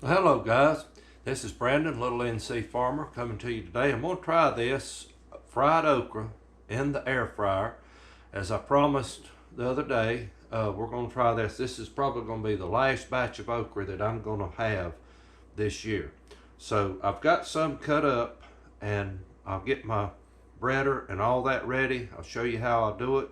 Well, hello guys, this is Brandon, Little NC Farmer, coming to you today. I'm going to try this fried okra in the air fryer. As I promised the other day, we're going to try this. This is probably going to be the last batch of okra that I'm going to have this year. So I've got some cut up and I'll get my breader and all that ready. I'll show you how I do it,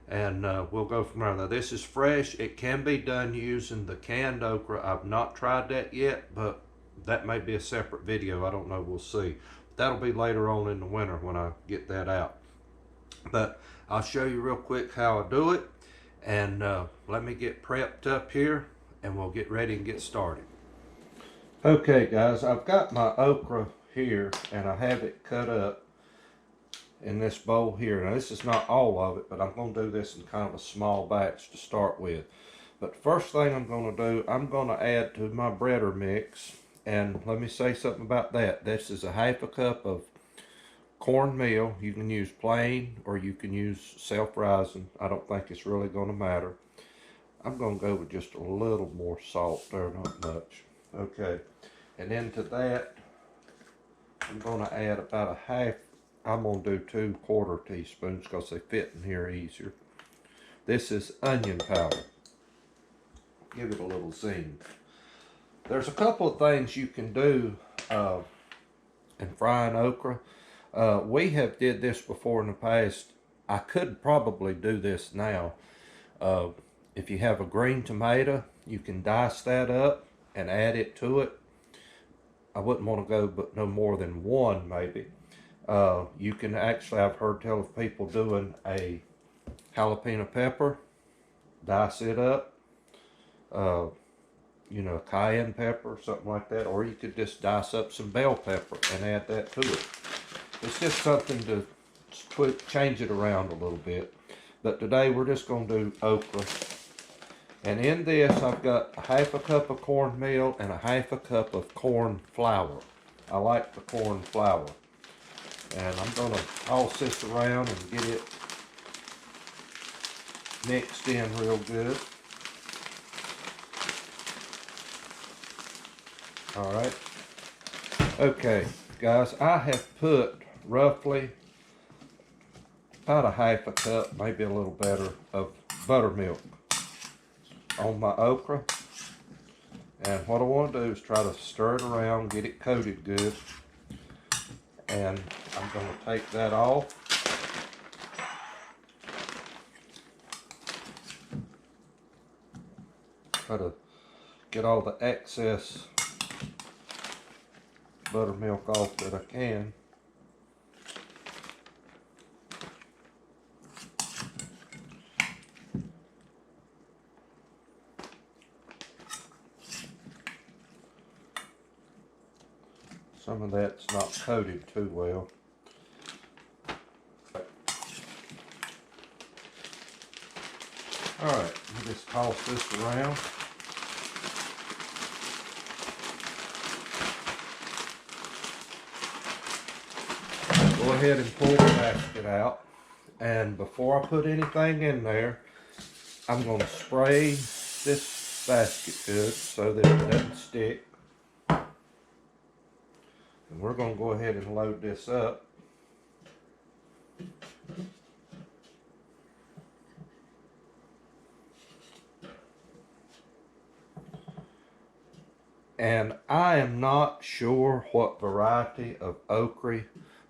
and we'll go from there. Now this is fresh. It can be done using the canned okra. I've not tried that yet, but that may be a separate video. I don't know, we'll see. That'll be later on in the winter when I get that out. But I'll show you real quick how I do it, and let me get prepped up here and we'll get ready and get started. Okay guys, I've got my okra here and I have it cut up in this bowl here. Now this is not all of it, but I'm going to do this in kind of a small batch to start with. But first thing I'm going to do, I'm going to add to my breader mix, and let me say something about that. This is a half a cup of cornmeal. You can use plain or you can use self-rising. I don't think it's really going to matter. I'm going to go with just a little more salt there, not much. Okay, and into that I'm going to add about a half. I'm going to do 2/4 teaspoons because they fit in here easier. This is onion powder. Give it a little zing. There's a couple of things you can do in frying okra. We have did this before in the past. I could probably do this now. If you have a green tomato, you can dice that up and add it to it. I wouldn't want to go but no more than one maybe. You can actually, I've heard tell of people doing a jalapeno pepper, dice it up, you know, cayenne pepper, something like that, or you could just dice up some bell pepper and add that to it. It's just something to change it around a little bit. But today we're just going to do okra. And in this I've got a half a cup of cornmeal and a half a cup of corn flour. I like the corn flour. And I'm going to toss this around and get it mixed in real good. Alright. Okay, guys, I have put roughly about a half a cup, maybe a little better, of buttermilk on my okra. And what I want to do is try to stir it around, get it coated good. And I'm going to take that off. Try to get all the excess buttermilk off that I can. Some of that's not coated too well. Alright, let me just toss this around. Go ahead and pull the basket out. And before I put anything in there, I'm going to spray this basket good so that it doesn't stick. And we're going to go ahead and load this up. And I am not sure what variety of okra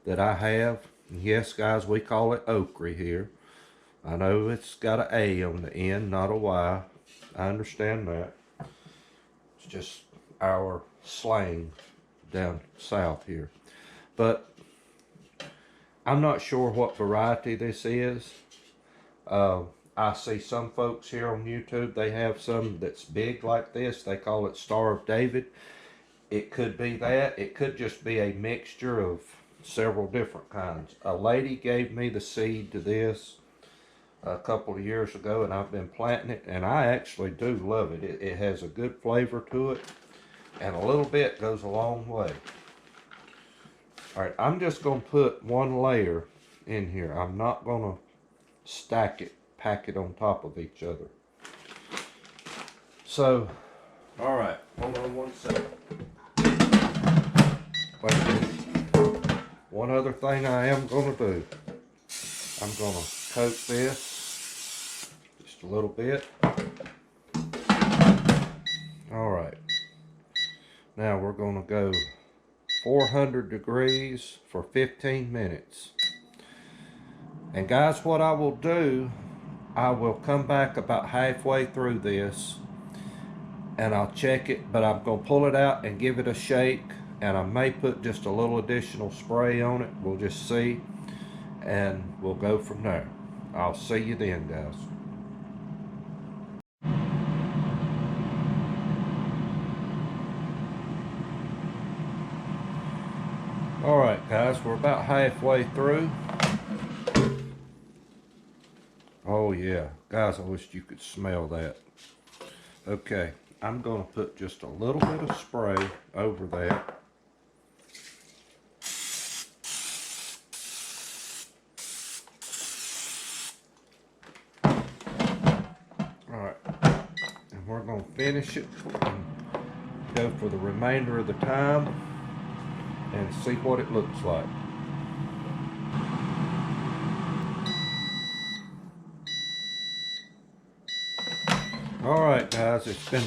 that I have. Yes, guys, we call it okra here. I know it's got an A on the end, not a Y. I understand that. It's just our slang down south here. But I'm not sure what variety this is. I see some folks here on YouTube, they have some that's big like this. They call it Star of David. It could be that. It could just be a mixture of several different kinds. A lady gave me the seed to this a couple of years ago, and I've been planting it, and I actually do love it. It has a good flavor to it, and a little bit goes a long way. Alright, I'm just going to put one layer in here. I'm not going to stack it, pack it on top of each other. So, alright, Hold on one second. Wait a minute. One other thing I am gonna do. I'm gonna coat this just a little bit. All right. Now we're gonna go 400 degrees for 15 minutes. And guys, what I will do, I will come back about halfway through this and I'll check it, but I'm gonna pull it out and give it a shake, and I may put just a little additional spray on it. We'll just see, and we'll go from there. I'll see you then, guys. All right, guys, we're about halfway through. Oh yeah, guys, I wish you could smell that. Okay, I'm gonna put just a little bit of spray over that. All right, and we're gonna finish it and go for the remainder of the time and see what it looks like. All right, guys, it's been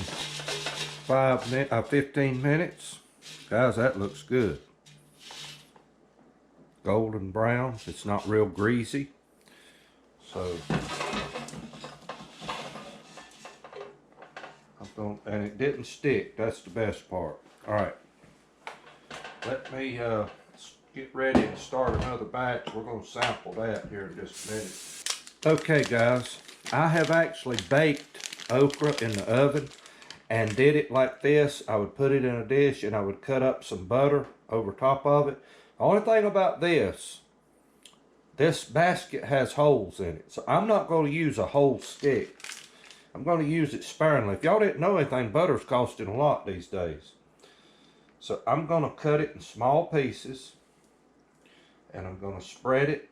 15 minutes. Guys, that looks good. Golden brown. It's not real greasy. So, and it didn't stick. That's the best part. All right. Let me get ready to start another batch. We're going to sample that here in just a minute. Okay, guys, I have actually baked okra in the oven and did it like this. I would put it in a dish and I would cut up some butter over top of it. The only thing about this basket has holes in it, so I'm not going to use a whole stick. I'm going to use it sparingly. If y'all didn't know anything, butter's costing a lot these days. So I'm going to cut it in small pieces and I'm going to spread it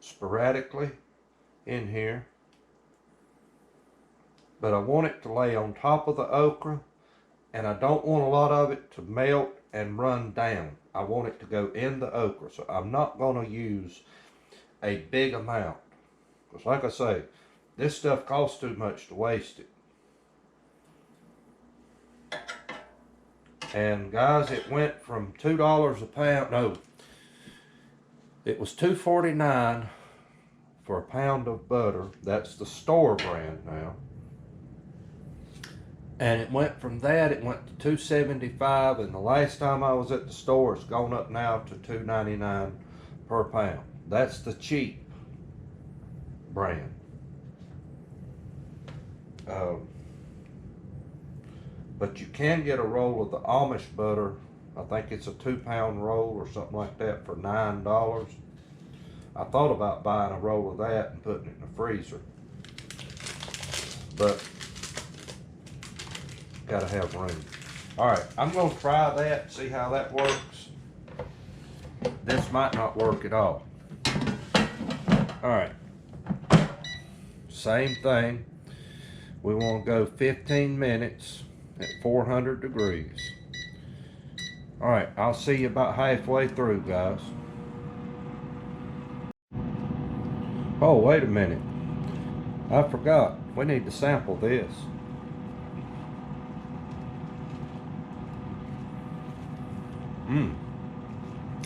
sporadically in here. But I want it to lay on top of the okra, and I don't want a lot of it to melt and run down. I want it to go in the okra, so I'm not going to use a big amount. Because like I say, this stuff costs too much to waste it. And guys, it went from $2 a pound, no, it was $2.49 for a pound of butter. That's the store brand now. And it went from that, it went to $2.75, and the last time I was at the store, it's gone up now to $2.99 per pound. That's the cheap brand. But you can get a roll of the Amish butter. I think it's a 2-pound roll or something like that for $9. I thought about buying a roll of that and putting it in the freezer, but gotta have room. All right, I'm gonna try that, see how that works. This might not work at all. All right, same thing. We want to go 15 minutes at 400 degrees. All right, I'll see you about halfway through, guys. Oh, wait a minute. I forgot. We need to sample this.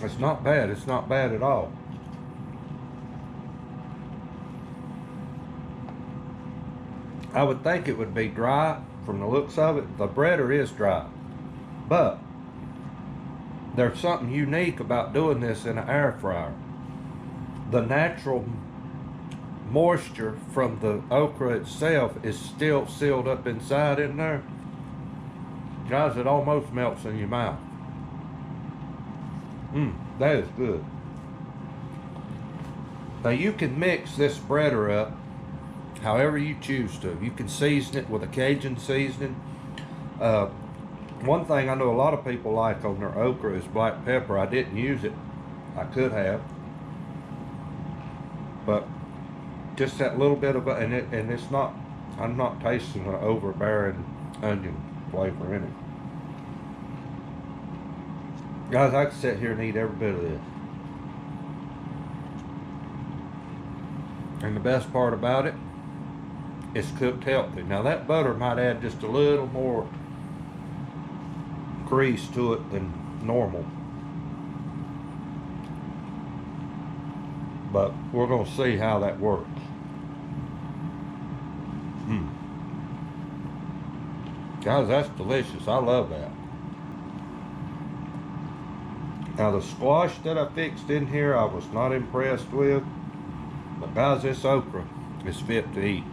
It's not bad. It's not bad at all. I would think it would be dry from the looks of it. The breader is dry, but there's something unique about doing this in an air fryer. The natural moisture from the okra itself is still sealed up inside in there. Guys, it almost melts in your mouth. That is good. Now you can mix this breader up however you choose to. You can season it with a Cajun seasoning. One thing I know a lot of people like on their okra is black pepper. I didn't use it. I could have. But just that little bit of it, and it's not, I'm not tasting an overbearing onion flavor in it. Guys, I could sit here and eat every bit of this. And the best part about it, it's cooked healthy. Now that butter might add just a little more grease to it than normal. But we're gonna see how that works. Guys, that's delicious. I love that. Now the squash that I fixed in here, I was not impressed with. But guys, this okra is fit to eat.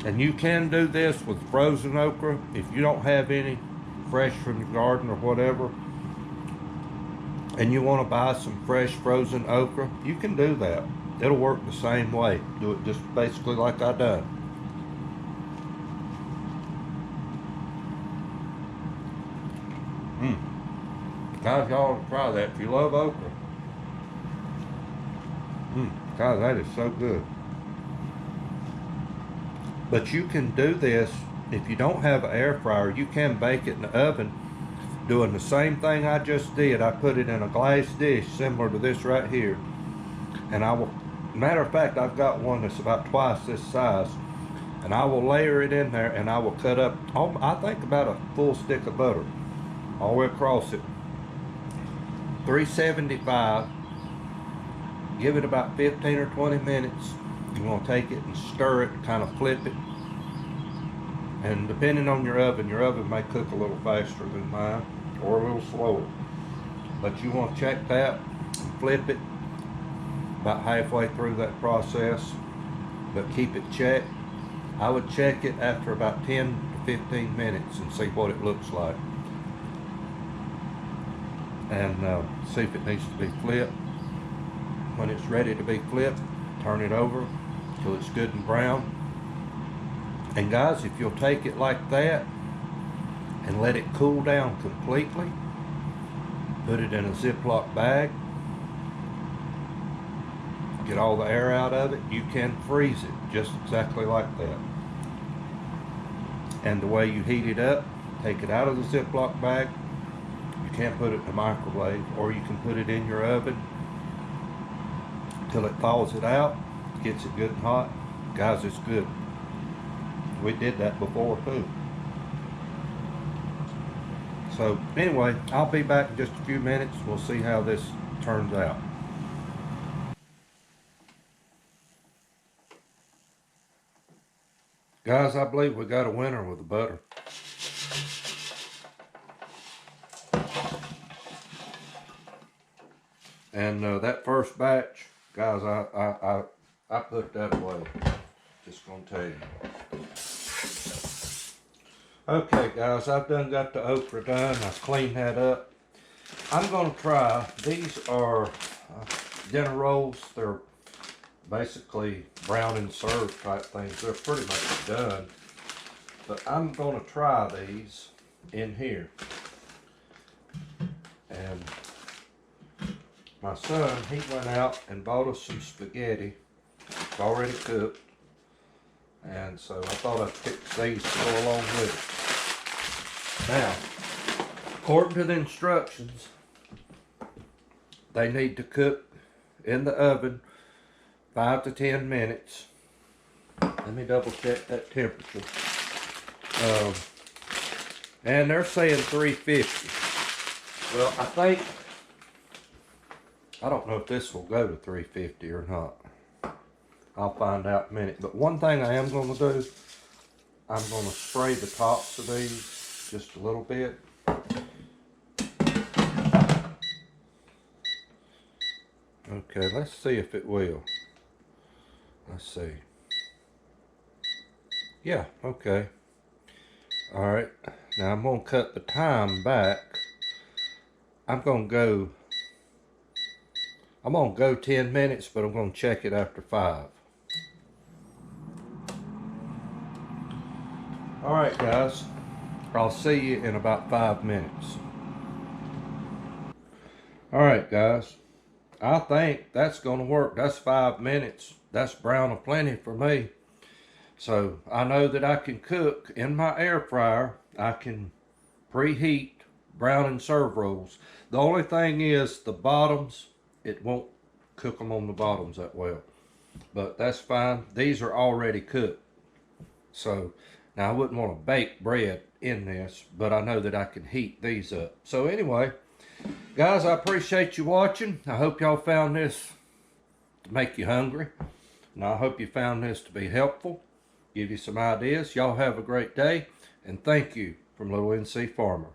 And you can do this with frozen okra. If you don't have any fresh from your garden or whatever, and you want to buy some fresh frozen okra, you can do that. It'll work the same way. Do it just basically like I done. Guys, y'all ought to try that if you love okra. Guys, that is so good. But you can do this, if you don't have an air fryer, you can bake it in the oven doing the same thing I just did. I put it in a glass dish similar to this right here. And I will, matter of fact, I've got one that's about twice this size. And I will layer it in there and I will cut up, I think about a full stick of butter all the way across it. 375. Give it about 15 or 20 minutes. You're going to take it and stir it, kind of flip it. And depending on your oven may cook a little faster than mine or a little slower. But you want to check that and flip it about halfway through that process. But keep it checked. I would check it after about 10 to 15 minutes and see what it looks like. And see if it needs to be flipped. When it's ready to be flipped, turn it over till it's good and brown. And guys, if you'll take it like that and let it cool down completely, put it in a Ziploc bag, get all the air out of it, you can freeze it just exactly like that. And the way you heat it up, take it out of the Ziploc bag. You can put it in the microwave, or you can put it in your oven till it thaws it out, gets it good and hot. Guys, it's good. We did that before too. So anyway, I'll be back in just a few minutes. We'll see how this turns out. Guys, I believe we got a winner with the butter. And that first batch, guys, I put that away. Just gonna tell you. Okay, guys, I've got the okra done. I've cleaned that up. I'm gonna try. These are dinner rolls. They're basically brown and served type things. They're pretty much done. But I'm gonna try these in here. And my son, he went out and bought us some spaghetti. It's already cooked. And so I thought I'd fix these to go along with it. Now, according to the instructions, they need to cook in the oven 5 to 10 minutes. Let me double check that temperature. And they're saying 350. Well, I don't know if this will go to 350 or not. I'll find out in a minute. But one thing I am going to do, I'm going to spray the tops of these just a little bit. Okay, let's see if it will. Let's see. Yeah, okay. Alright, now I'm going to cut the time back. I'm going to go 10 minutes, but I'm going to check it after 5. Alright guys, I'll see you in about 5 minutes. Alright guys, I think that's going to work. That's 5 minutes. That's brown aplenty for me. So I know that I can cook in my air fryer. I can preheat brown and serve rolls. The only thing is the bottoms, it won't cook them on the bottoms that well. But that's fine. These are already cooked. So now I wouldn't want to bake bread in this, but I know that I can heat these up. So anyway, guys, I appreciate you watching. I hope y'all found this to make you hungry. And I hope you found this to be helpful, give you some ideas. Y'all have a great day, and thank you from Little NC Farmer.